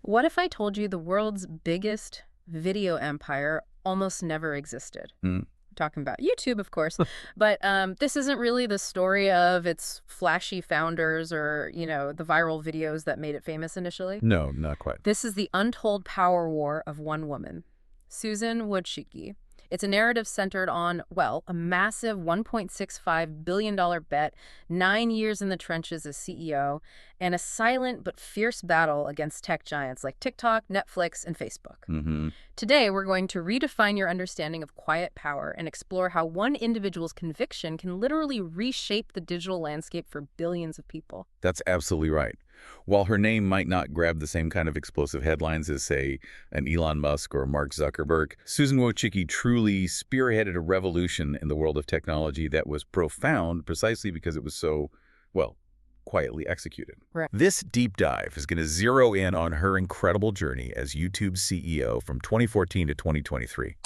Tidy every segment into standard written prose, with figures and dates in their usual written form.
What if I told you the world's biggest video empire almost never existed? Mm. Talking about YouTube, of course, but this isn't really the story of its flashy founders or, the viral videos that made it famous initially. No, not quite. This is the untold power war of one woman, Susan Wojcicki. It's a narrative centered on, well, a massive $1.65 billion bet, 9 years in the trenches as CEO, and a silent but fierce battle against tech giants like TikTok, Netflix, and Facebook. Mm-hmm. Today, we're going to redefine your understanding of quiet power and explore how one individual's conviction can literally reshape the digital landscape for billions of people. That's absolutely right. While her name might not grab the same kind of explosive headlines as, say, an Elon Musk or Mark Zuckerberg, Susan Wojcicki truly spearheaded a revolution in the world of technology that was profound precisely because it was so, well, quietly executed. Right. This deep dive is going to zero in on her incredible journey as YouTube's CEO from 2014 to 2023.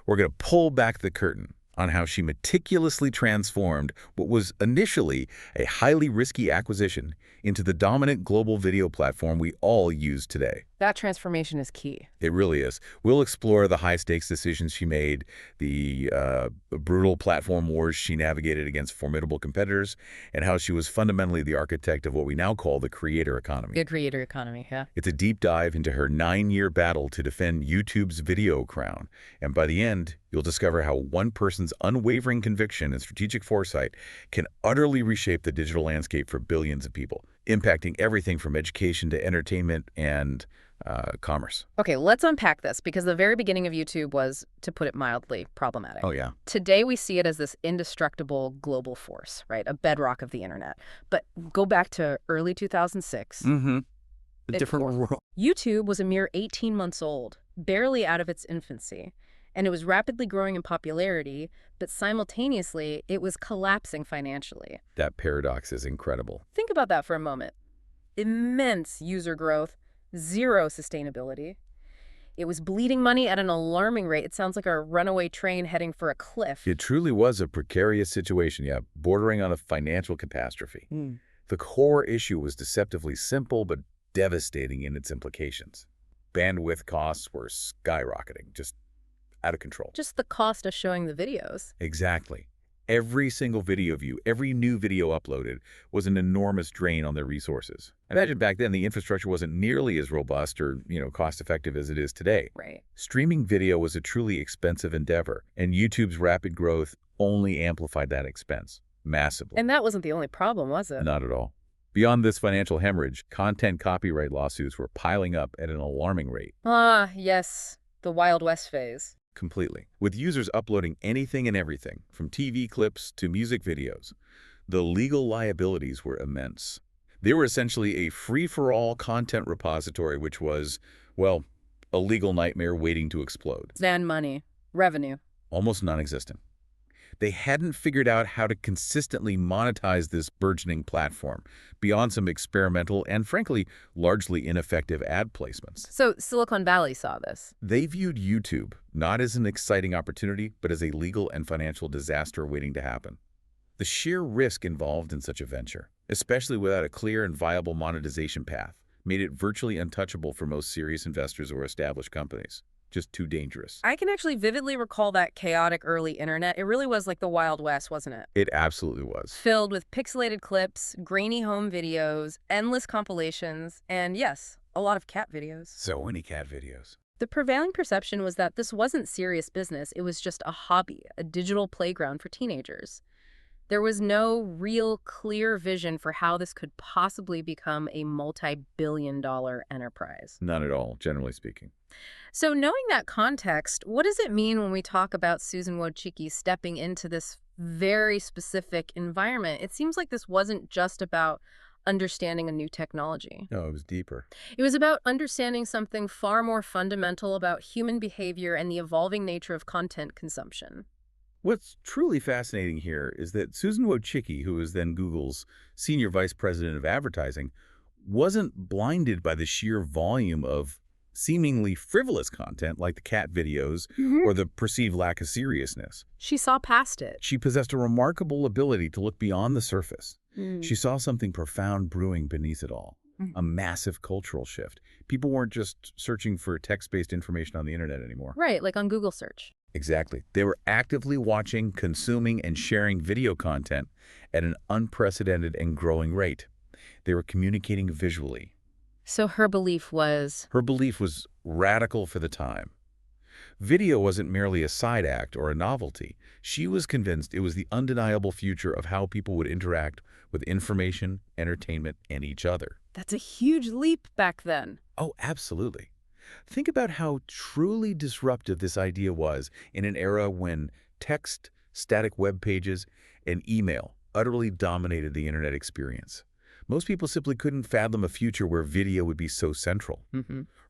We're going to pull back the curtain on how she meticulously transformed what was initially a highly risky acquisition into the dominant global video platform we all use today. That transformation is key. It really is. We'll explore the high-stakes decisions she made, the brutal platform wars she navigated against formidable competitors, and how she was fundamentally the architect of what we now call the creator economy. The creator economy, yeah. It's a deep dive into her 9-year battle to defend YouTube's video crown. And by the end, you'll discover how one person's unwavering conviction and strategic foresight can utterly reshape the digital landscape for billions of people, impacting everything from education to entertainment and commerce. Okay, let's unpack this because the very beginning of YouTube was, to put it mildly, problematic. Oh, yeah. Today, we see it as this indestructible global force, right? A bedrock of the internet. But go back to early 2006. Mm-hmm. A It- different world. YouTube was a mere 18 months old, barely out of its infancy. And it was rapidly growing in popularity, but simultaneously, it was collapsing financially. That paradox is incredible. Think about that for a moment. Immense user growth, zero sustainability. It was bleeding money at an alarming rate. It sounds like a runaway train heading for a cliff. It truly was a precarious situation, yeah, bordering on a financial catastrophe. The core issue was deceptively simple but devastating in its implications. Bandwidth costs were skyrocketing, just out of control. Just the cost of showing the videos. Exactly. Every single video view, every new video uploaded was an enormous drain on their resources. Imagine back then the infrastructure wasn't nearly as robust or, cost-effective as it is today. Right. Streaming video was a truly expensive endeavor, and YouTube's rapid growth only amplified that expense massively. And that wasn't the only problem, was it? Not at all. Beyond this financial hemorrhage, content copyright lawsuits were piling up at an alarming rate. Ah, yes. The Wild West phase. Completely. With users uploading anything and everything, from TV clips to music videos, the legal liabilities were immense. They were essentially a free-for-all content repository, which was, well, a legal nightmare waiting to explode. Then money. Revenue. Almost non-existent. They hadn't figured out how to consistently monetize this burgeoning platform beyond some experimental and, frankly, largely ineffective ad placements. So Silicon Valley saw this. They viewed YouTube not as an exciting opportunity, but as a legal and financial disaster waiting to happen. The sheer risk involved in such a venture, especially without a clear and viable monetization path, made it virtually untouchable for most serious investors or established companies. Just too dangerous. I can actually vividly recall that chaotic early internet. It really was like the Wild West, wasn't it? It absolutely was. Filled with pixelated clips, grainy home videos, endless compilations, and yes, a lot of cat videos. So many cat videos. The prevailing perception was that this wasn't serious business. It was just a hobby, a digital playground for teenagers. There was no real clear vision for how this could possibly become a multi-billion-dollar enterprise. None at all, generally speaking. So knowing that context, what does it mean when we talk about Susan Wojcicki stepping into this very specific environment? It seems like this wasn't just about understanding a new technology. No, it was deeper. It was about understanding something far more fundamental about human behavior and the evolving nature of content consumption. What's truly fascinating here is that Susan Wojcicki, who was then Google's senior vice president of advertising, wasn't blinded by the sheer volume of seemingly frivolous content like the cat videos or the perceived lack of seriousness. She saw past it. She possessed a remarkable ability to look beyond the surface. Mm. She saw something profound brewing beneath it all. a massive cultural shift. People weren't just searching for text-based information on the internet anymore. Right, like on Google search. Exactly. They were actively watching, consuming, and sharing video content at an unprecedented and growing rate. They were communicating visually. So her belief was, Her belief was radical for the time. Video wasn't merely a side act or a novelty. She was convinced it was the undeniable future of how people would interact with information, entertainment, and each other. that's a huge leap back then. Oh, absolutely. Think about how truly disruptive this idea was in an era when text, static web pages, and email utterly dominated the internet experience. Most people simply couldn't fathom a future where video would be so central.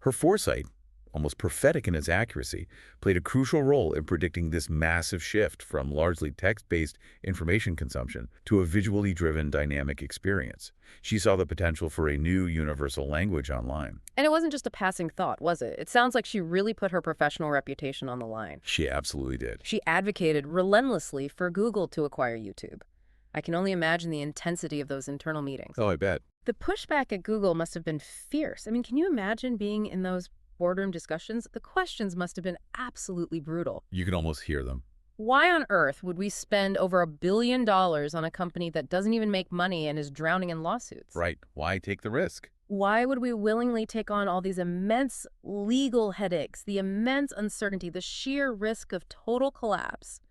Her foresight, almost prophetic in its accuracy, played a crucial role in predicting this massive shift from largely text-based information consumption to a visually driven dynamic experience. She saw the potential for a new universal language online. And it wasn't just a passing thought, was it? It sounds like she really put her professional reputation on the line. She absolutely did. She advocated relentlessly for Google to acquire YouTube. I can only imagine the intensity of those internal meetings. Oh, I bet. The pushback at Google must have been fierce. I mean, can you imagine being in those boardroom discussions? The questions must have been absolutely brutal. You can almost hear them. Why on earth would we spend over $1 billion on a company that doesn't even make money and is drowning in lawsuits? Right. Why take the risk? Why would we willingly take on all these immense legal headaches, the immense uncertainty, the sheer risk of total collapse?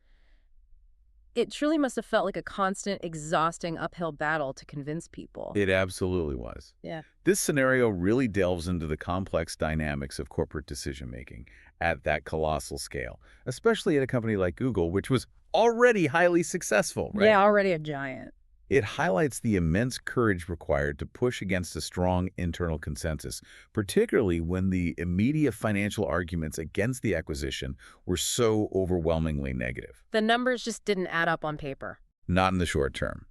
It truly must have felt like a constant, exhausting uphill battle to convince people. It absolutely was. Yeah. This scenario really delves into the complex dynamics of corporate decision-making at that colossal scale, especially at a company like Google, which was already highly successful, right? Yeah, already a giant. It highlights the immense courage required to push against a strong internal consensus, particularly when the immediate financial arguments against the acquisition were so overwhelmingly negative. The numbers just didn't add up on paper. Not in the short term.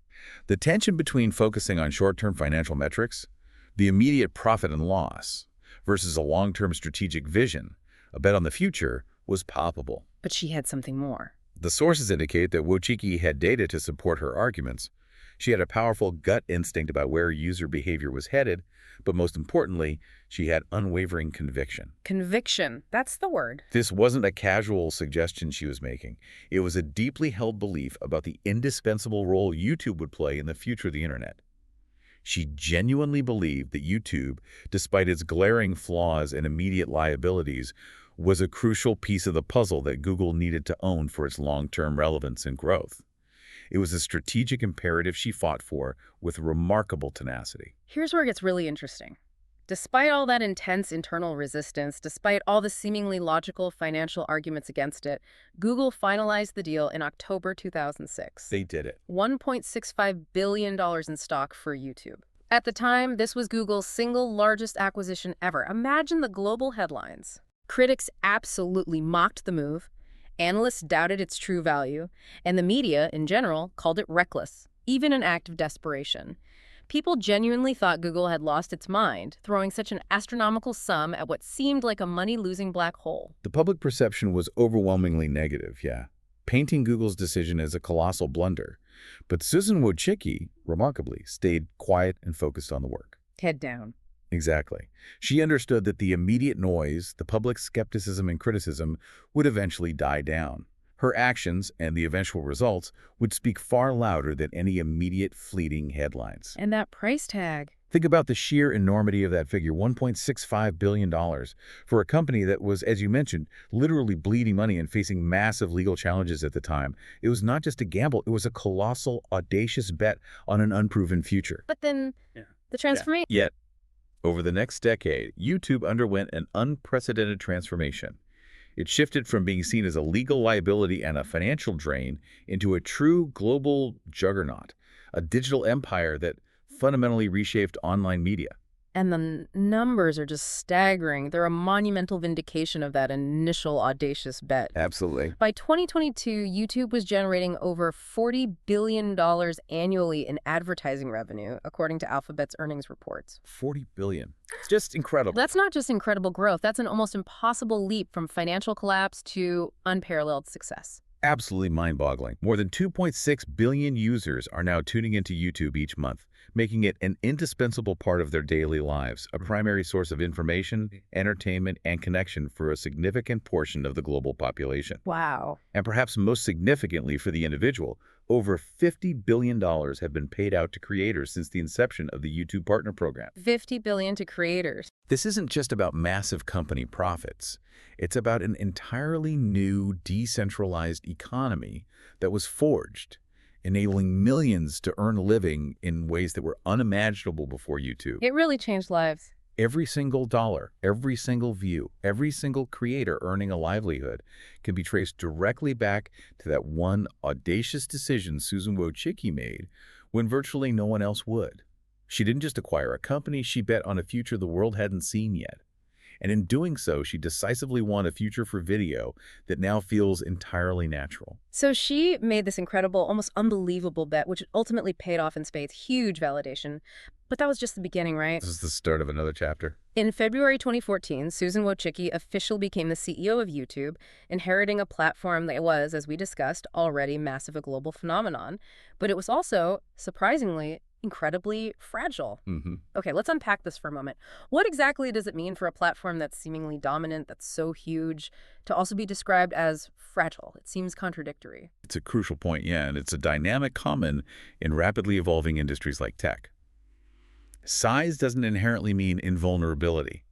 The tension between focusing on short-term financial metrics, the immediate profit and loss, versus a long-term strategic vision, a bet on the future, was palpable. But she had something more. The sources indicate that Wojcicki had data to support her arguments. She had a powerful gut instinct about where user behavior was headed, but most importantly, she had unwavering conviction. Conviction, that's the word. This wasn't a casual suggestion she was making. It was a deeply held belief about the indispensable role YouTube would play in the future of the internet. She genuinely believed that YouTube, despite its glaring flaws and immediate liabilities, was a crucial piece of the puzzle that Google needed to own for its long-term relevance and growth. It was a strategic imperative she fought for with remarkable tenacity. Here's where it gets really interesting. Despite all that intense internal resistance, despite all the seemingly logical financial arguments against it, Google finalized the deal in October 2006. They did it. $1.65 billion in stock for YouTube. At the time, this was Google's single largest acquisition ever. Imagine the global headlines. Critics absolutely mocked the move. Analysts doubted its true value, and the media, in general, called it reckless, even an act of desperation. People genuinely thought Google had lost its mind, throwing such an astronomical sum at what seemed like a money-losing black hole. The public perception was overwhelmingly negative, yeah, painting Google's decision as a colossal blunder. But Susan Wojcicki, remarkably, stayed quiet and focused on the work. Head down. Exactly. She understood that the immediate noise, the public skepticism and criticism, would eventually die down. Her actions and the eventual results would speak far louder than any immediate fleeting headlines. And that price tag. Think about the sheer enormity of that figure, $1.65 billion, for a company that was, as you mentioned, literally bleeding money and facing massive legal challenges at the time. It was not just a gamble, it was a colossal, audacious bet on an unproven future. But then the transformation. Yet, over the next decade, YouTube underwent an unprecedented transformation. It shifted from being seen as a legal liability and a financial drain into a true global juggernaut, a digital empire that fundamentally reshaped online media. And the numbers are just staggering. They're a monumental vindication of that initial audacious bet. Absolutely. By 2022, YouTube was generating over $40 billion annually in advertising revenue, according to Alphabet's earnings reports. $40 billion. It's just incredible. That's not just incredible growth. That's an almost impossible leap from financial collapse to unparalleled success. Absolutely mind-boggling. More than 2.6 billion users are now tuning into YouTube each month, making it an indispensable part of their daily lives, a primary source of information, entertainment, and connection for a significant portion of the global population. Wow. And perhaps most significantly for the individual, over $50 billion have been paid out to creators since the inception of the YouTube Partner Program. 50 billion to creators. This isn't just about massive company profits. It's about an entirely new, decentralized economy that was forged, enabling millions to earn a living in ways that were unimaginable before YouTube. It really changed lives. Every single dollar, every single view, every single creator earning a livelihood can be traced directly back to that one audacious decision Susan Wojcicki made when virtually no one else would. She didn't just acquire a company, she bet on a future the world hadn't seen yet. And in doing so, she decisively won a future for video that now feels entirely natural. So she made this incredible, almost unbelievable bet, which ultimately paid off in spades. Huge validation. But that was just the beginning, right? This is the start of another chapter. In February 2014, Susan Wojcicki officially became the CEO of YouTube, inheriting a platform that was, as we discussed, already massive, a global phenomenon. But it was also, surprisingly, incredibly fragile. Okay, let's unpack this for a moment. What exactly does it mean for a platform that's seemingly dominant, that's so huge, to also be described as fragile? It seems contradictory. It's a crucial point, yeah, and it's a dynamic common in rapidly evolving industries like tech. Size doesn't inherently mean invulnerability,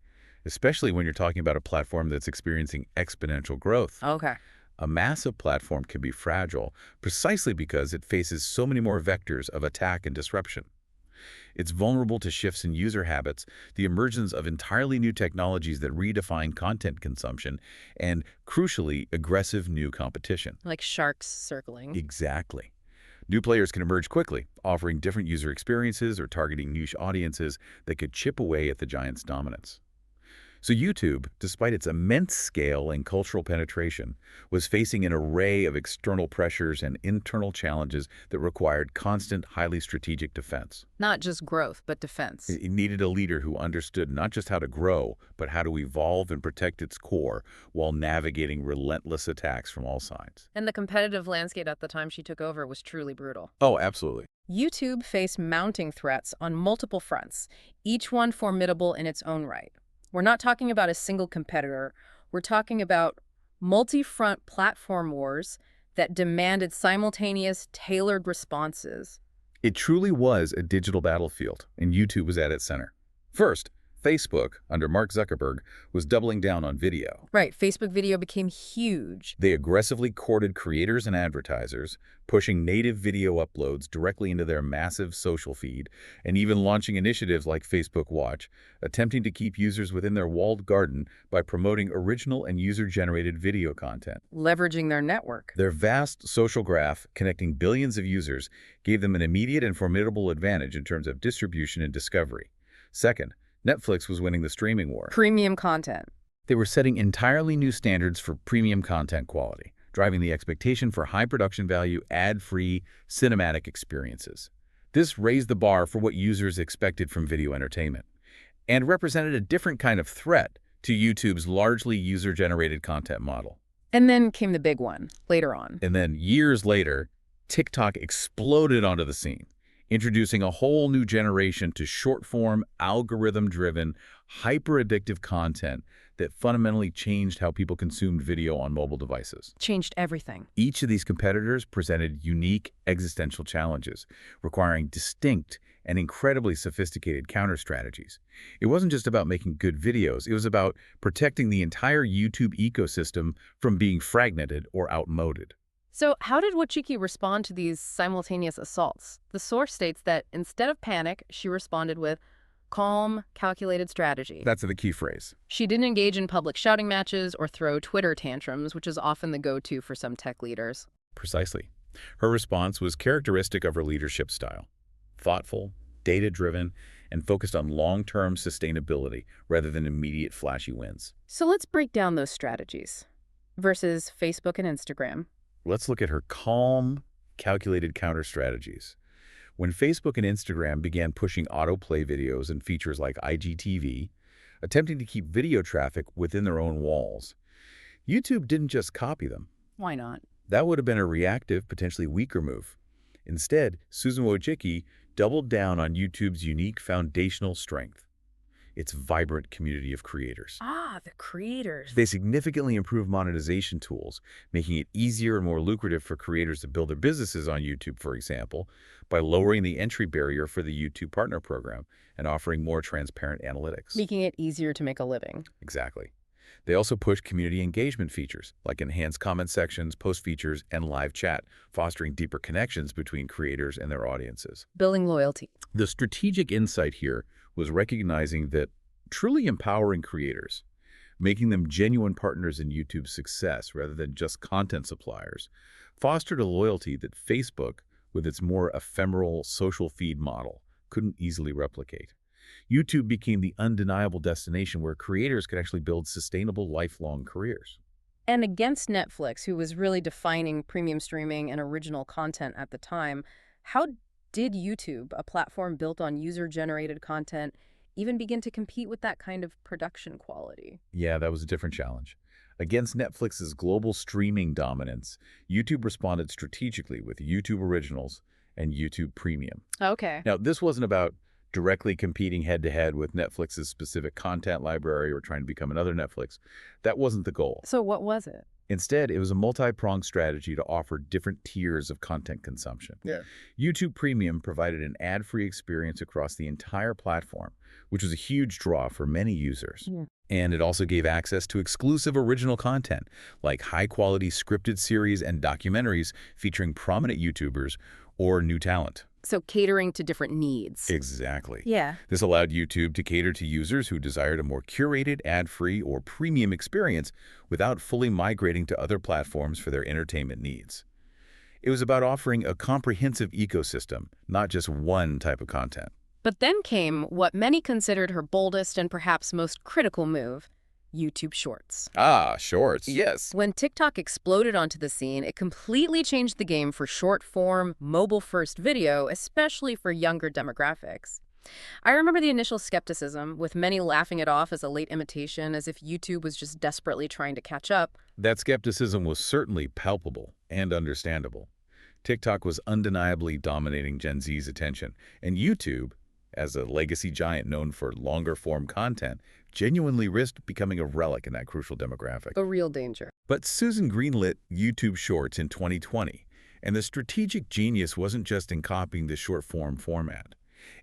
especially when you're talking about a platform that's experiencing exponential growth. Okay. A massive platform can be fragile precisely because it faces so many more vectors of attack and disruption. It's vulnerable to shifts in user habits, the emergence of entirely new technologies that redefine content consumption, and, crucially, aggressive new competition. Like sharks circling. Exactly. New players can emerge quickly, offering different user experiences or targeting niche audiences that could chip away at the giant's dominance. So YouTube, despite its immense scale and cultural penetration, was facing an array of external pressures and internal challenges that required constant, highly strategic defense. Not just growth, but defense. It needed a leader who understood not just how to grow, but how to evolve and protect its core while navigating relentless attacks from all sides. And the competitive landscape at the time she took over was truly brutal. Oh, absolutely. YouTube faced mounting threats on multiple fronts, each one formidable in its own right. We're not talking about a single competitor. We're talking about multi-front platform wars that demanded simultaneous, tailored responses. It truly was a digital battlefield, and YouTube was at its center. First, Facebook, under Mark Zuckerberg, was doubling down on video. Right, Facebook video became huge. They aggressively courted creators and advertisers, pushing native video uploads directly into their massive social feed, and even launching initiatives like Facebook Watch, attempting to keep users within their walled garden by promoting original and user-generated video content. Leveraging their network. Their vast social graph, connecting billions of users, gave them an immediate and formidable advantage in terms of distribution and discovery. Second, Netflix was winning the streaming war. Premium content. They were setting entirely new standards for premium content quality, driving the expectation for high production value, ad-free, cinematic experiences. This raised the bar for what users expected from video entertainment, and represented a different kind of threat to YouTube's largely user-generated content model. And then came the big one, later on. And then, years later, TikTok exploded onto the scene, introducing a whole new generation to short-form, algorithm-driven, hyper-addictive content that fundamentally changed how people consumed video on mobile devices. Changed everything. Each of these competitors presented unique existential challenges, requiring distinct and incredibly sophisticated counter-strategies. It wasn't just about making good videos, it was about protecting the entire YouTube ecosystem from being fragmented or outmoded. So how did Wojcicki respond to these simultaneous assaults? The source states that instead of panic, she responded with calm, calculated strategy. That's the key phrase. She didn't engage in public shouting matches or throw Twitter tantrums, which is often the go-to for some tech leaders. Precisely. Her response was characteristic of her leadership style. Thoughtful, data-driven, and focused on long-term sustainability rather than immediate flashy wins. So let's break down those strategies versus Facebook and Instagram. Let's look at her calm, calculated counter-strategies. When Facebook and Instagram began pushing autoplay videos and features like IGTV, attempting to keep video traffic within their own walls, YouTube didn't just copy them. Why not? That would have been a reactive, potentially weaker move. Instead, Susan Wojcicki doubled down on YouTube's unique foundational strength, its vibrant community of creators. Ah, the creators. They significantly improved monetization tools, making it easier and more lucrative for creators to build their businesses on YouTube, for example, by lowering the entry barrier for the YouTube Partner Program and offering more transparent analytics. Making it easier to make a living. Exactly. They also pushed community engagement features, like enhanced comment sections, post features, and live chat, fostering deeper connections between creators and their audiences. Building loyalty. The strategic insight here was recognizing that truly empowering creators, making them genuine partners in YouTube's success rather than just content suppliers, fostered a loyalty that Facebook, with its more ephemeral social feed model, couldn't easily replicate. YouTube became the undeniable destination where creators could actually build sustainable, lifelong careers. And against Netflix, who was really defining premium streaming and original content at the time, how did YouTube, a platform built on user-generated content, even begin to compete with that kind of production quality? Yeah, that was a different challenge. Against Netflix's global streaming dominance, YouTube responded strategically with YouTube Originals and YouTube Premium. Okay. Now, this wasn't about directly competing head-to-head with Netflix's specific content library or trying to become another Netflix. That wasn't the goal. So what was it? Instead, it was a multi-pronged strategy to offer different tiers of content consumption. YouTube Premium provided an ad-free experience across the entire platform, which was a huge draw for many users. And it also gave access to exclusive original content, like high-quality scripted series and documentaries featuring prominent YouTubers or new talent. So catering to different needs. Exactly. Yeah. This allowed YouTube to cater to users who desired a more curated, ad-free, or premium experience without fully migrating to other platforms for their entertainment needs. It was about offering a comprehensive ecosystem, not just one type of content. But then came what many considered her boldest and perhaps most critical move, YouTube Shorts. Ah, Shorts. Yes. When TikTok exploded onto the scene, it completely changed the game for short-form, mobile-first video, especially for younger demographics. I remember the initial skepticism, with many laughing it off as a late imitation, as if YouTube was just desperately trying to catch up. That skepticism was certainly palpable and understandable. TikTok was undeniably dominating Gen Z's attention, and YouTube, as a legacy giant known for longer-form content, genuinely risked becoming a relic in that crucial demographic. A real danger. But Susan greenlit YouTube Shorts in 2020, and the strategic genius wasn't just in copying the short-form format.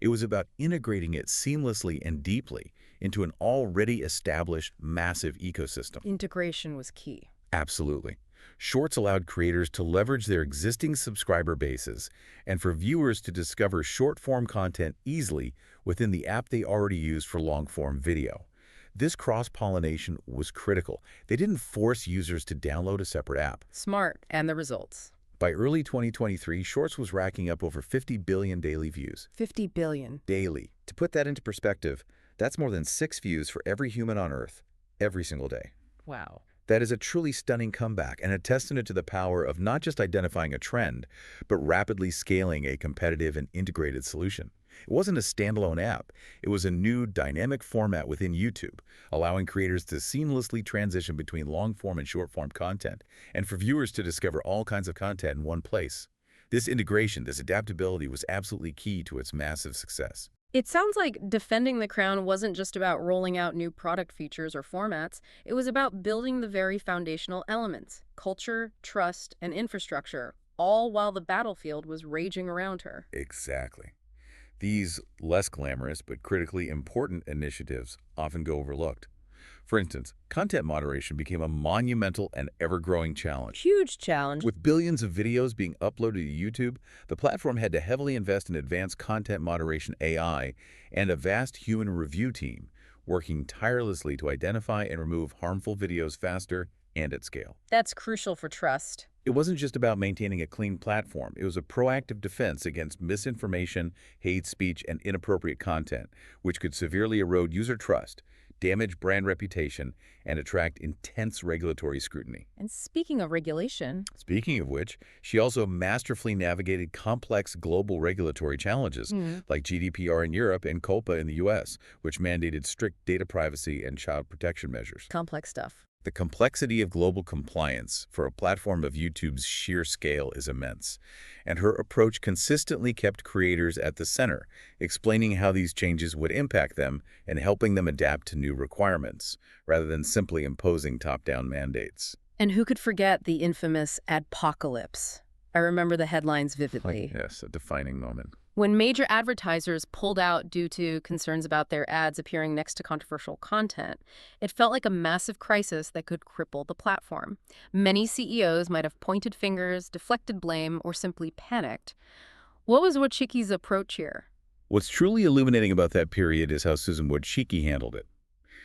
It was about integrating it seamlessly and deeply into an already established massive ecosystem. Integration was key. Absolutely. Shorts allowed creators to leverage their existing subscriber bases and for viewers to discover short-form content easily within the app they already use for long-form video. This cross-pollination was critical. They didn't force users to download a separate app. Smart. And the results. By early 2023, Shorts was racking up over 50 billion daily views. 50 billion. Daily. To put that into perspective, that's more than 6 views for every human on Earth, every single day. Wow. That is a truly stunning comeback and a testament to the power of not just identifying a trend, but rapidly scaling a competitive and integrated solution. It wasn't a standalone app. It was a new, dynamic format within YouTube, allowing creators to seamlessly transition between long-form and short-form content, and for viewers to discover all kinds of content in one place. This integration, this adaptability was absolutely key to its massive success. It sounds like defending the crown wasn't just about rolling out new product features or formats. It was about building the very foundational elements, culture, trust, and infrastructure, all while the battlefield was raging around her. Exactly. These less glamorous but critically important initiatives often go overlooked. For instance, content moderation became a monumental and ever-growing challenge. Huge challenge. With billions of videos being uploaded to YouTube, the platform had to heavily invest in advanced content moderation AI and a vast human review team, working tirelessly to identify and remove harmful videos faster and at scale. That's crucial for trust. It wasn't just about maintaining a clean platform. It was a proactive defense against misinformation, hate speech, and inappropriate content, which could severely erode user trust, damage brand reputation, and attract intense regulatory scrutiny. And speaking of regulation... Speaking of which, she also masterfully navigated complex global regulatory challenges, like GDPR in Europe and COPPA in the US, which mandated strict data privacy and child protection measures. Complex stuff. The complexity of global compliance for a platform of YouTube's sheer scale is immense, and her approach consistently kept creators at the center, explaining how these changes would impact them and helping them adapt to new requirements, rather than simply imposing top-down mandates. And who could forget the infamous adpocalypse? I remember the headlines vividly. Yes, a defining moment. When major advertisers pulled out due to concerns about their ads appearing next to controversial content, it felt like a massive crisis that could cripple the platform. Many CEOs might have pointed fingers, deflected blame, or simply panicked. What was Wojcicki's approach here? What's truly illuminating about that period is how Susan Wojcicki handled it.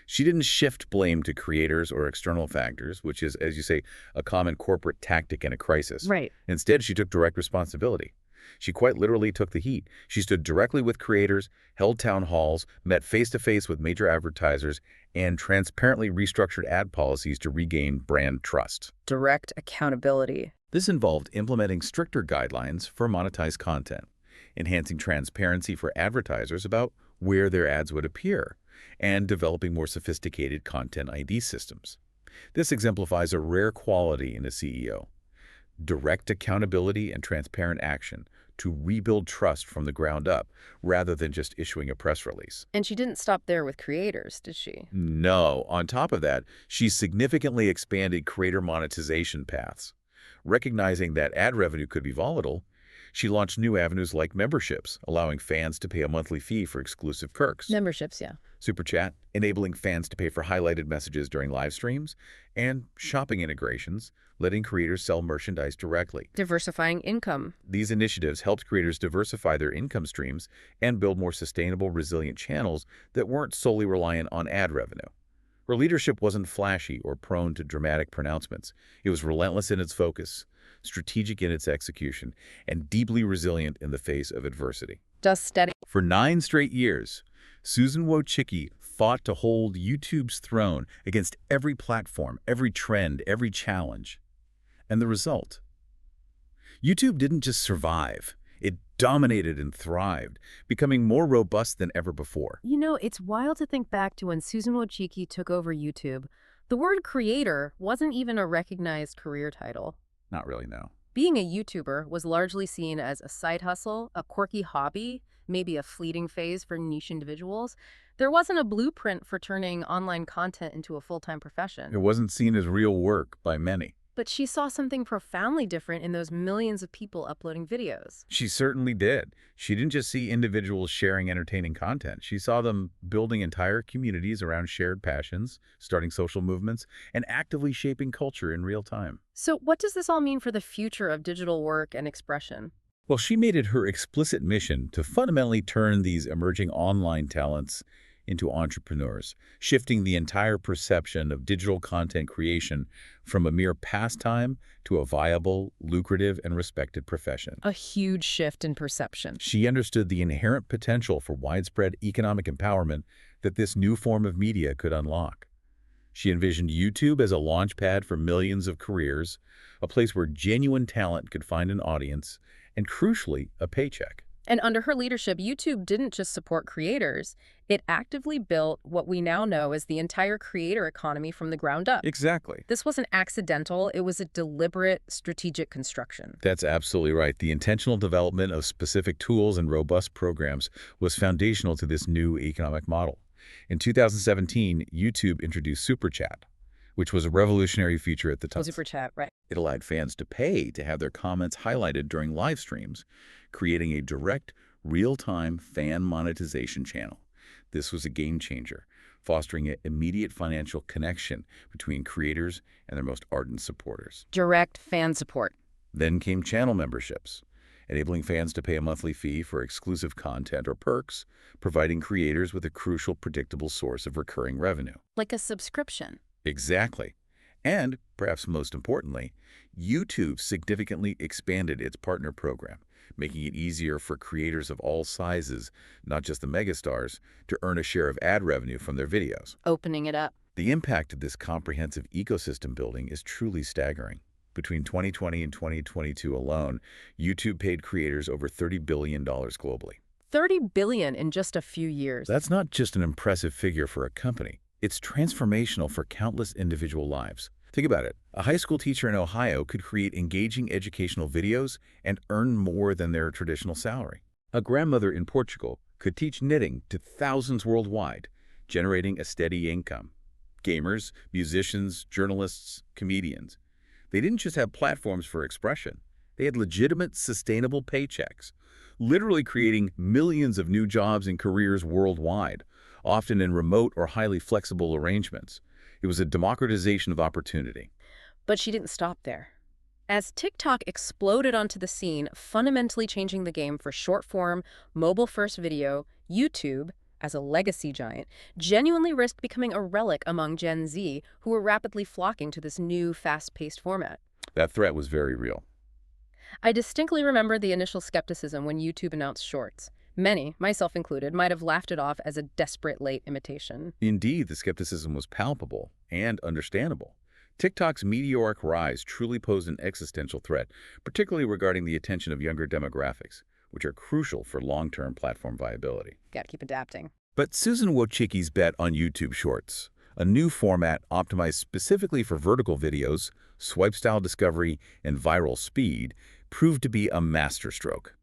She didn't shift blame to creators or external factors, which is, as you say, a common corporate tactic in a crisis. Right. Instead, she took direct responsibility. She quite literally took the heat. She stood directly with creators, held town halls, met face-to-face with major advertisers, and transparently restructured ad policies to regain brand trust. Direct accountability. This involved implementing stricter guidelines for monetized content, enhancing transparency for advertisers about where their ads would appear, and developing more sophisticated content ID systems. This exemplifies a rare quality in a CEO: direct accountability and transparent action to rebuild trust from the ground up, rather than just issuing a press release. And she didn't stop there with creators, did she? No. On top of that, she significantly expanded creator monetization paths. Recognizing that ad revenue could be volatile, she launched new avenues like memberships, allowing fans to pay a monthly fee for exclusive perks. Memberships, yeah. Super Chat, enabling fans to pay for highlighted messages during live streams, and shopping integrations, letting creators sell merchandise directly. Diversifying income. These initiatives helped creators diversify their income streams and build more sustainable, resilient channels that weren't solely reliant on ad revenue. Her leadership wasn't flashy or prone to dramatic pronouncements. It was relentless in its focus, strategic in its execution, and deeply resilient in the face of adversity. Just steady. For 9 straight years, Susan Wojcicki fought to hold YouTube's throne against every platform, every trend, every challenge. And the result? YouTube didn't just survive. It dominated and thrived, becoming more robust than ever before. You know, it's wild to think back to when Susan Wojcicki took over YouTube. The word creator wasn't even a recognized career title. Not really, no. Being a YouTuber was largely seen as a side hustle, a quirky hobby, maybe a fleeting phase for niche individuals. There wasn't a blueprint for turning online content into a full-time profession. It wasn't seen as real work by many. But she saw something profoundly different in those millions of people uploading videos. She certainly did. She didn't just see individuals sharing entertaining content. She saw them building entire communities around shared passions, starting social movements, and actively shaping culture in real time. So what does this all mean for the future of digital work and expression? Well, she made it her explicit mission to fundamentally turn these emerging online talents into entrepreneurs, shifting the entire perception of digital content creation from a mere pastime to a viable, lucrative, and respected profession. A huge shift in perception. She understood the inherent potential for widespread economic empowerment that this new form of media could unlock. She envisioned YouTube as a launchpad for millions of careers, a place where genuine talent could find an audience, and crucially, a paycheck. And under her leadership, YouTube didn't just support creators. It actively built what we now know as the entire creator economy from the ground up. Exactly. This wasn't accidental. It was a deliberate, strategic construction. That's absolutely right. The intentional development of specific tools and robust programs was foundational to this new economic model. In 2017, YouTube introduced Super Chat, which was a revolutionary feature at the time. Super Chat, right. It allowed fans to pay to have their comments highlighted during live streams, creating a direct, real-time fan monetization channel. This was a game changer, fostering an immediate financial connection between creators and their most ardent supporters. Direct fan support. Then came channel memberships, enabling fans to pay a monthly fee for exclusive content or perks, providing creators with a crucial, predictable source of recurring revenue. Like a subscription. Exactly. And, perhaps most importantly, YouTube significantly expanded its partner program, making it easier for creators of all sizes, not just the megastars, to earn a share of ad revenue from their videos. Opening it up. The impact of this comprehensive ecosystem building is truly staggering. Between 2020 and 2022 alone, YouTube paid creators over $30 billion globally. $30 billion in just a few years. That's not just an impressive figure for a company. It's transformational for countless individual lives. Think about it. A high school teacher in Ohio could create engaging educational videos and earn more than their traditional salary. A grandmother in Portugal could teach knitting to thousands worldwide, generating a steady income. Gamers, musicians, journalists, comedians. They didn't just have platforms for expression. They had legitimate, sustainable paychecks, literally creating millions of new jobs and careers worldwide, often in remote or highly flexible arrangements. It was a democratization of opportunity. But she didn't stop there. As TikTok exploded onto the scene, fundamentally changing the game for short-form, mobile-first video, YouTube, as a legacy giant, genuinely risked becoming a relic among Gen Z, who were rapidly flocking to this new, fast-paced format. That threat was very real. I distinctly remember the initial skepticism when YouTube announced Shorts. Many, myself included, might have laughed it off as a desperate late imitation. Indeed, the skepticism was palpable and understandable. TikTok's meteoric rise truly posed an existential threat, particularly regarding the attention of younger demographics, which are crucial for long-term platform viability. Gotta keep adapting. But Susan Wojcicki's bet on YouTube Shorts, a new format optimized specifically for vertical videos, swipe-style discovery, and viral speed, proved to be a masterstroke.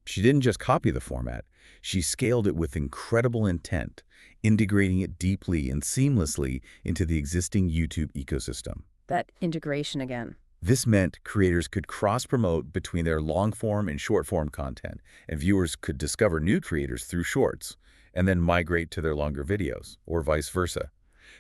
She didn't just copy the format, she scaled it with incredible intent, integrating it deeply and seamlessly into the existing YouTube ecosystem. That integration again. This meant creators could cross-promote between their long-form and short-form content, and viewers could discover new creators through Shorts, and then migrate to their longer videos, or vice versa.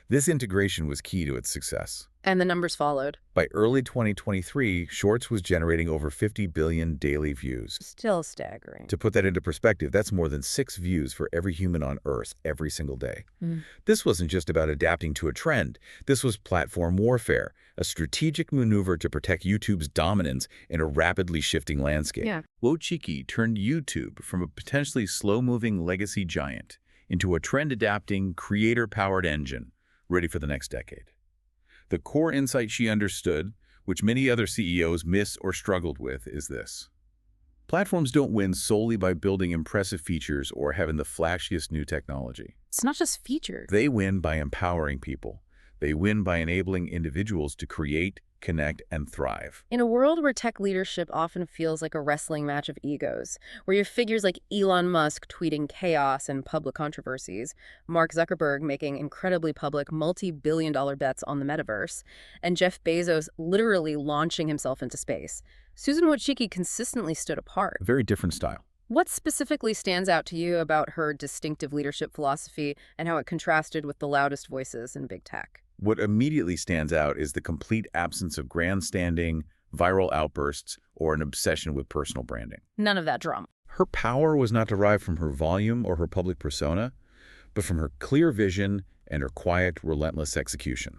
This integration was key to its success. And the numbers followed. By early 2023, Shorts was generating over 50 billion daily views. Still staggering. To put that into perspective, that's more than 6 views for every human on Earth every single day. This wasn't just about adapting to a trend. This was platform warfare, a strategic maneuver to protect YouTube's dominance in a rapidly shifting landscape. Yeah. Wojcicki turned YouTube from a potentially slow-moving legacy giant into a trend-adapting, creator-powered engine ready for the next decade. The core insight she understood, which many other CEOs miss or struggled with, is this. Platforms don't win solely by building impressive features or having the flashiest new technology. It's not just features. They win by empowering people. They win by enabling individuals to create, connect, and thrive. In a world where tech leadership often feels like a wrestling match of egos, where you have figures like Elon Musk tweeting chaos and public controversies, Mark Zuckerberg making incredibly public multi-billion-dollar bets on the metaverse, and Jeff Bezos literally launching himself into space, Susan Wojcicki consistently stood apart. A very different style. What specifically stands out to you about her distinctive leadership philosophy and how it contrasted with the loudest voices in big tech? What immediately stands out is the complete absence of grandstanding, viral outbursts, or an obsession with personal branding. None of that drama. Her power was not derived from her volume or her public persona, but from her clear vision and her quiet, relentless execution.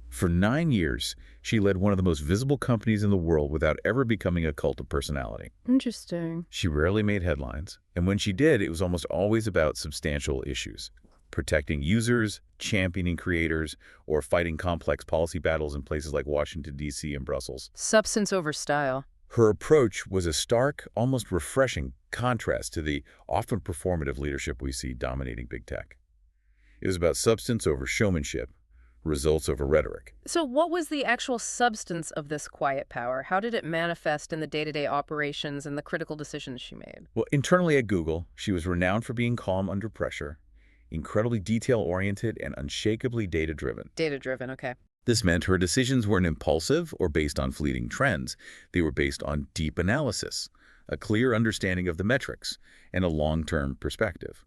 For 9 years, she led one of the most visible companies in the world without ever becoming a cult of personality. Interesting. She rarely made headlines, and when she did, it was almost always about substantial issues. Protecting users, championing creators, or fighting complex policy battles in places like Washington, D.C. and Brussels. Substance over style. Her approach was a stark, almost refreshing contrast to the often performative leadership we see dominating big tech. It was about substance over showmanship, results over rhetoric. So what was the actual substance of this quiet power? How did it manifest in the day-to-day operations and the critical decisions she made? Well, internally at Google, she was renowned for being calm under pressure, incredibly detail-oriented, and unshakably data-driven. Data-driven, okay. This meant her decisions weren't impulsive or based on fleeting trends. They were based on deep analysis, a clear understanding of the metrics, and a long-term perspective.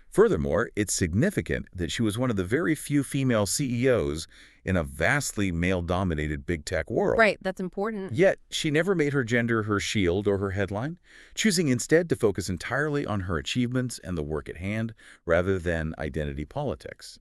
Furthermore, it's significant that she was one of the very few female CEOs in a vastly male-dominated big tech world. Right, that's important. Yet, she never made her gender her shield or her headline, choosing instead to focus entirely on her achievements and the work at hand rather than identity politics.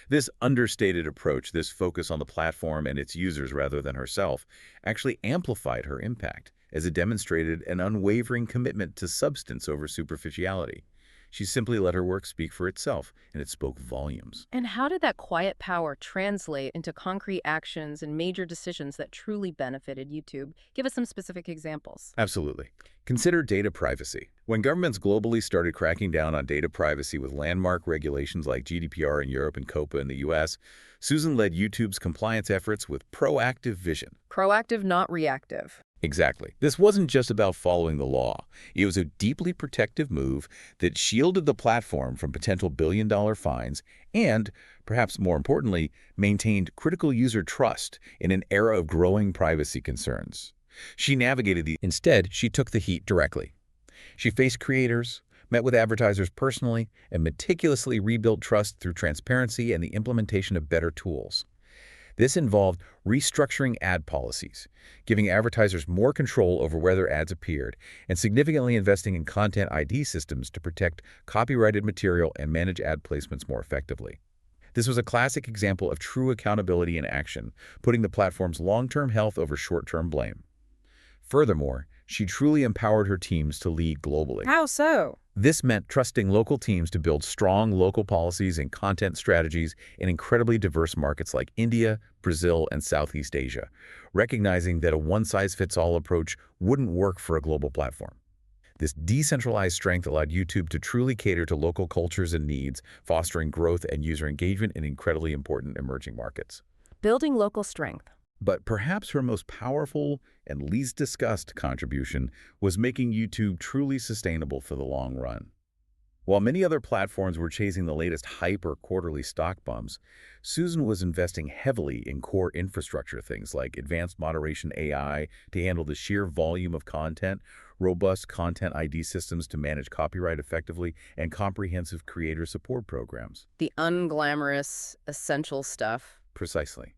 This understated approach, this focus on the platform and its users rather than herself, actually amplified her impact as it demonstrated an unwavering commitment to substance over superficiality. She simply let her work speak for itself, and it spoke volumes. And how did that quiet power translate into concrete actions and major decisions that truly benefited YouTube? Give us some specific examples. Absolutely. Consider data privacy. When governments globally started cracking down on data privacy with landmark regulations like GDPR in Europe and COPPA in the US, Susan led YouTube's compliance efforts with proactive vision. Proactive, not reactive. Exactly. This wasn't just about following the law. It was a deeply protective move that shielded the platform from potential billion-dollar fines and, perhaps more importantly, maintained critical user trust in an era of growing privacy concerns. Instead, she took the heat directly. She faced creators, met with advertisers personally, and meticulously rebuilt trust through transparency and the implementation of better tools. This involved restructuring ad policies, giving advertisers more control over where their ads appeared, and significantly investing in content ID systems to protect copyrighted material and manage ad placements more effectively. This was a classic example of true accountability in action, putting the platform's long-term health over short-term blame. Furthermore, she truly empowered her teams to lead globally. How so? This meant trusting local teams to build strong local policies and content strategies in incredibly diverse markets like India, Brazil, and Southeast Asia, recognizing that a one-size-fits-all approach wouldn't work for a global platform. This decentralized strength allowed YouTube to truly cater to local cultures and needs, fostering growth and user engagement in incredibly important emerging markets. Building local strength. But perhaps her most powerful and least discussed contribution was making YouTube truly sustainable for the long run. While many other platforms were chasing the latest hype or quarterly stock bumps, Susan was investing heavily in core infrastructure, things like advanced moderation AI to handle the sheer volume of content, robust content ID systems to manage copyright effectively, and comprehensive creator support programs. The unglamorous, essential stuff. Precisely.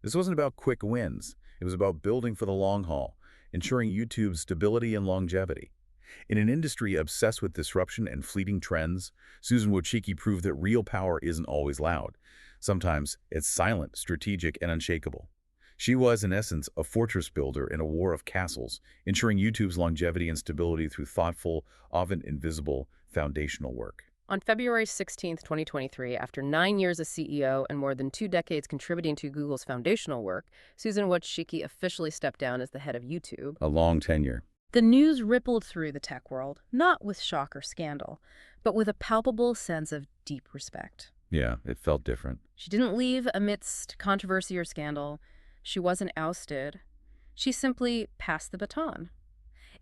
This wasn't about quick wins. It was about building for the long haul, ensuring YouTube's stability and longevity. In an industry obsessed with disruption and fleeting trends, Susan Wojcicki proved that real power isn't always loud. Sometimes it's silent, strategic, and unshakable. She was, in essence, a fortress builder in a war of castles, ensuring YouTube's longevity and stability through thoughtful, often invisible, foundational work. On February 16, 2023, after 9 years as CEO and more than 2 decades contributing to Google's foundational work, Susan Wojcicki officially stepped down as the head of YouTube. A long tenure. The news rippled through the tech world, not with shock or scandal, but with a palpable sense of deep respect. Yeah, it felt different. She didn't leave amidst controversy or scandal. She wasn't ousted. She simply passed the baton.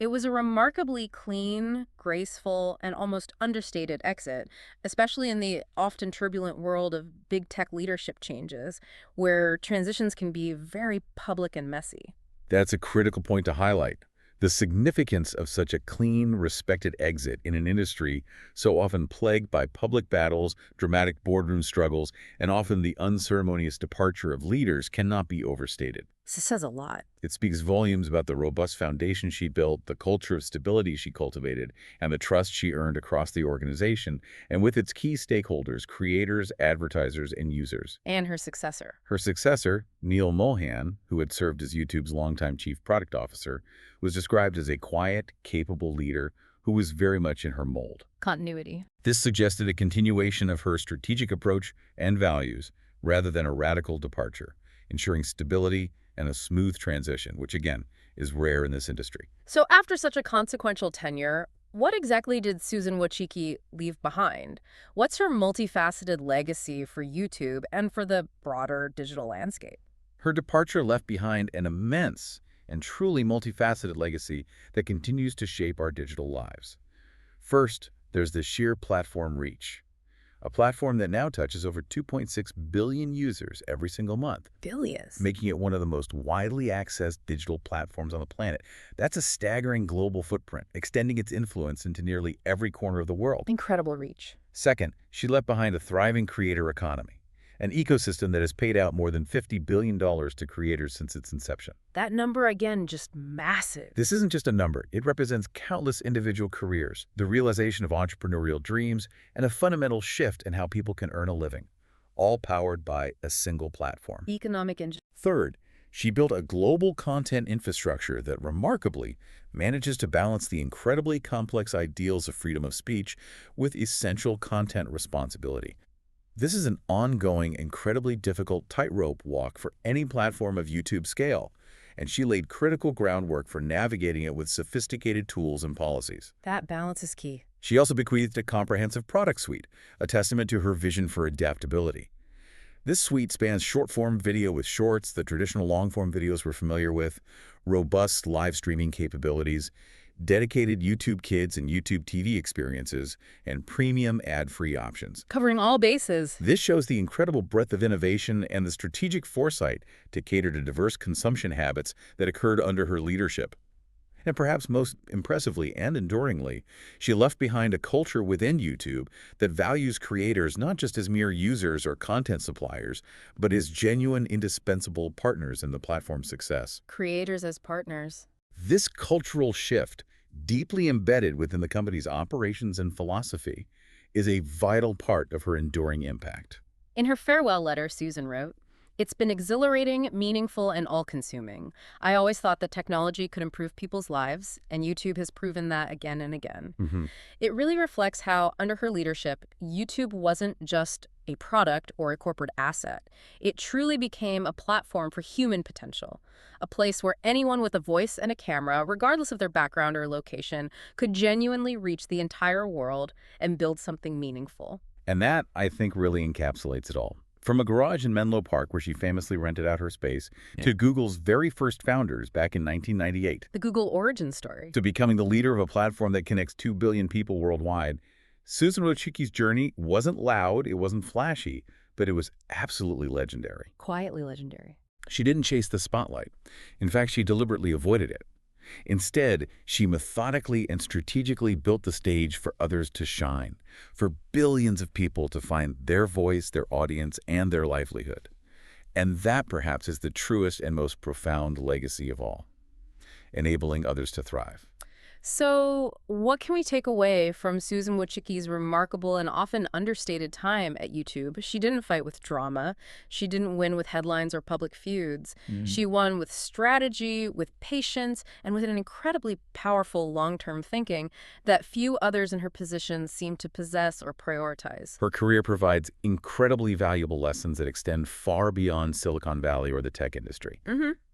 It was a remarkably clean, graceful, and almost understated exit, especially in the often turbulent world of big tech leadership changes, where transitions can be very public and messy. That's a critical point to highlight. The significance of such a clean, respected exit in an industry so often plagued by public battles, dramatic boardroom struggles, and often the unceremonious departure of leaders cannot be overstated. This says a lot. It speaks volumes about the robust foundation she built, the culture of stability she cultivated, and the trust she earned across the organization, and with its key stakeholders, creators, advertisers, and users. And her successor. Her successor, Neil Mohan, who had served as YouTube's longtime chief product officer, was described as a quiet, capable leader who was very much in her mold. Continuity. This suggested a continuation of her strategic approach and values rather than a radical departure, ensuring stability and a smooth transition, which again is rare in this industry. So after such a consequential tenure, what exactly did Susan Wojcicki leave behind? What's her multifaceted legacy for YouTube and for the broader digital landscape? Her departure left behind an immense and truly multifaceted legacy that continues to shape our digital lives. First, there's the sheer platform reach. A platform that now touches over 2.6 billion users every single month. Billions. Making it one of the most widely accessed digital platforms on the planet. That's a staggering global footprint, extending its influence into nearly every corner of the world. Incredible reach. Second, she left behind a thriving creator economy, an ecosystem that has paid out more than $50 billion to creators since its inception. That number, again, just massive. This isn't just a number. It represents countless individual careers, the realization of entrepreneurial dreams, and a fundamental shift in how people can earn a living, all powered by a single platform. Economic engine. Third, she built a global content infrastructure that remarkably manages to balance the incredibly complex ideals of freedom of speech with essential content responsibility. This is an ongoing, incredibly difficult tightrope walk for any platform of YouTube scale, and she laid critical groundwork for navigating it with sophisticated tools and policies. That balance is key. She also bequeathed a comprehensive product suite, a testament to her vision for adaptability. This suite spans short-form video with shorts, the traditional long-form videos we're familiar with, robust live streaming capabilities, dedicated YouTube Kids and YouTube TV experiences, and premium ad-free options. Covering all bases. This shows the incredible breadth of innovation and the strategic foresight to cater to diverse consumption habits that occurred under her leadership. And perhaps most impressively and enduringly, she left behind a culture within YouTube that values creators not just as mere users or content suppliers, but as genuine, indispensable partners in the platform's success. Creators as partners. This cultural shift, deeply embedded within the company's operations and philosophy, is a vital part of her enduring impact. In her farewell letter, Susan wrote, "It's been exhilarating, meaningful, and all-consuming. I always thought that technology could improve people's lives, and YouTube has proven that again and again." It really reflects how, under her leadership, YouTube wasn't just a product or a corporate asset. It truly became a platform for human potential, a place where anyone with a voice and a camera, regardless of their background or location, could genuinely reach the entire world and build something meaningful. And that, I think, really encapsulates it all. From a garage in Menlo Park where she famously rented out her space, to Google's very first founders back in 1998. The Google origin story. To becoming the leader of a platform that connects 2 billion people worldwide, Susan Wojcicki's journey wasn't loud, it wasn't flashy, but it was absolutely legendary. Quietly legendary. She didn't chase the spotlight. In fact, she deliberately avoided it. Instead, she methodically and strategically built the stage for others to shine, for billions of people to find their voice, their audience, and their livelihood. And that, perhaps, is the truest and most profound legacy of all, enabling others to thrive. So, what can we take away from Susan Wojcicki's remarkable and often understated time at YouTube? She didn't fight with drama. She didn't win with headlines or public feuds. She won with strategy, with patience, and with an incredibly powerful long-term thinking that few others in her position seem to possess or prioritize. Her career provides incredibly valuable lessons that extend far beyond Silicon Valley or the tech industry.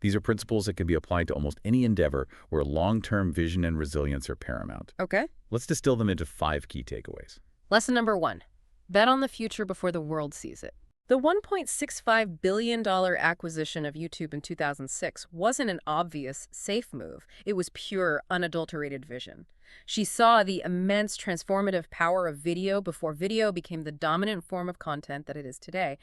These are principles that can be applied to almost any endeavor where long-term vision and resilience are paramount. Okay. Let's distill them into 5 key takeaways. Lesson number 1. Bet on the future before the world sees it. The $1.65 billion acquisition of YouTube in 2006 wasn't an obvious, safe move. It was pure, unadulterated vision. She saw the immense transformative power of video before video became the dominant form of content that it is today.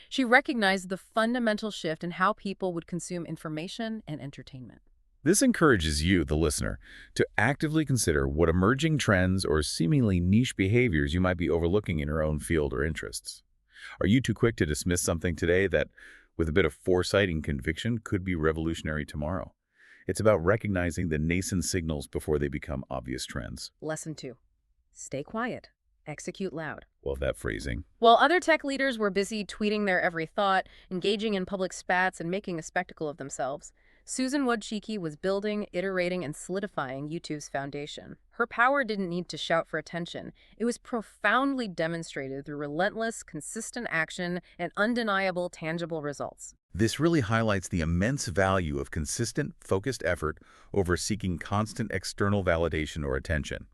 She recognized the fundamental shift in how people would consume information and entertainment. This encourages you, the listener, to actively consider what emerging trends or seemingly niche behaviors you might be overlooking in your own field or interests. Are you too quick to dismiss something today that, with a bit of foresight and conviction, could be revolutionary tomorrow? It's about recognizing the nascent signals before they become obvious trends. Lesson 2. Stay quiet. Execute loud. Love that phrasing. While other tech leaders were busy tweeting their every thought, engaging in public spats, and making a spectacle of themselves, Susan Wojcicki was building, iterating, and solidifying YouTube's foundation. Her power didn't need to shout for attention. It was profoundly demonstrated through relentless, consistent action and undeniable, tangible results. This really highlights the immense value of consistent, focused effort over seeking constant external validation or attention.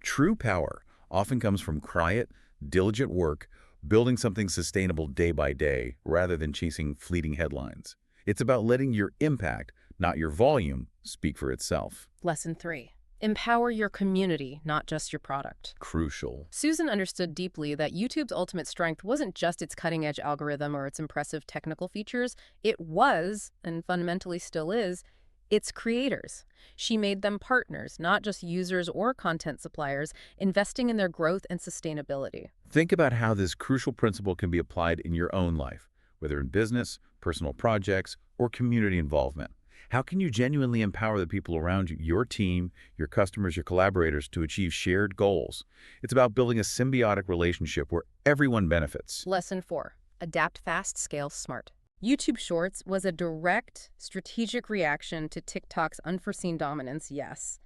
True power often comes from quiet, diligent work, building something sustainable day by day, rather than chasing fleeting headlines. It's about letting your impact, not your volume, speak for itself. Lesson 3. Empower your community, not just your product. Crucial. Susan understood deeply that YouTube's ultimate strength wasn't just its cutting-edge algorithm or its impressive technical features. It was, and fundamentally still is, its creators. She made them partners, not just users or content suppliers, investing in their growth and sustainability. Think about how this crucial principle can be applied in your own life, whether in business, personal projects, or community involvement. How can you genuinely empower the people around you, your team, your customers, your collaborators, to achieve shared goals? It's about building a symbiotic relationship where everyone benefits. Lesson 4. Adapt fast, scale smart. YouTube Shorts was a direct, strategic reaction to TikTok's unforeseen dominance, yes.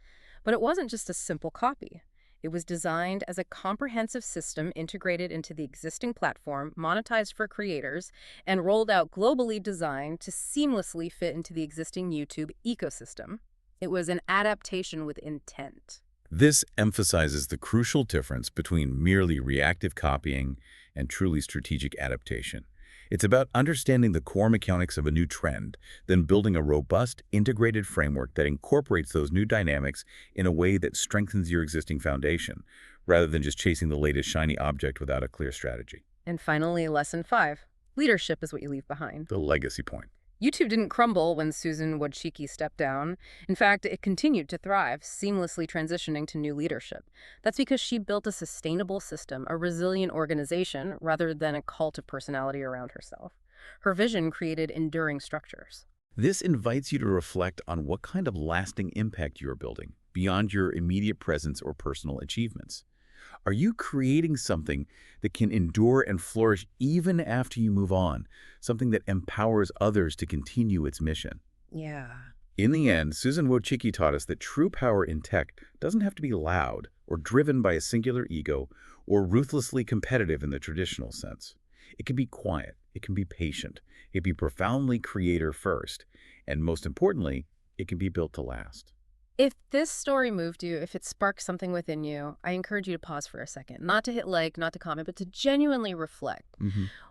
But it wasn't just a simple copy. It was designed as a comprehensive system integrated into the existing platform, monetized for creators, and rolled out globally designed to seamlessly fit into the existing YouTube ecosystem. It was an adaptation with intent. This emphasizes the crucial difference between merely reactive copying and truly strategic adaptation. It's about understanding the core mechanics of a new trend, then building a robust, integrated framework that incorporates those new dynamics in a way that strengthens your existing foundation, rather than just chasing the latest shiny object without a clear strategy. And finally, lesson 5. Leadership is what you leave behind. The legacy point. YouTube didn't crumble when Susan Wojcicki stepped down. In fact, it continued to thrive, seamlessly transitioning to new leadership. That's because she built a sustainable system, a resilient organization, rather than a cult of personality around herself. Her vision created enduring structures. This invites you to reflect on what kind of lasting impact you're building, beyond your immediate presence or personal achievements. Are you creating something that can endure and flourish even after you move on, something that empowers others to continue its mission? Yeah. In the end, Susan Wojcicki taught us that true power in tech doesn't have to be loud or driven by a singular ego or ruthlessly competitive in the traditional sense. It can be quiet, it can be patient, it can be profoundly creator first, and most importantly, it can be built to last. If this story moved you, if it sparked something within you, I encourage you to pause for a second. Not to hit like, not to comment, but to genuinely reflect.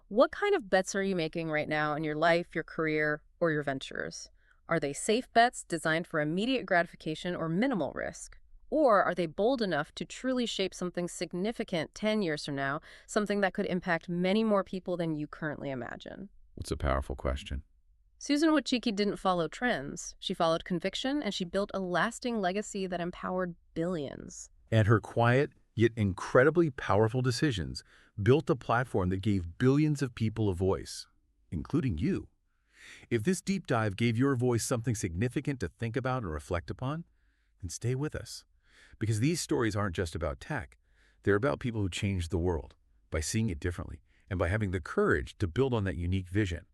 What kind of bets are you making right now in your life, your career, or your ventures? Are they safe bets designed for immediate gratification or minimal risk? Or are they bold enough to truly shape something significant 10 years from now, something that could impact many more people than you currently imagine? It's a powerful question. Susan Wojcicki didn't follow trends. She followed conviction, and she built a lasting legacy that empowered billions. And her quiet, yet incredibly powerful decisions built a platform that gave billions of people a voice, including you. If this deep dive gave your voice something significant to think about and reflect upon, then stay with us. Because these stories aren't just about tech. They're about people who changed the world by seeing it differently and by having the courage to build on that unique vision.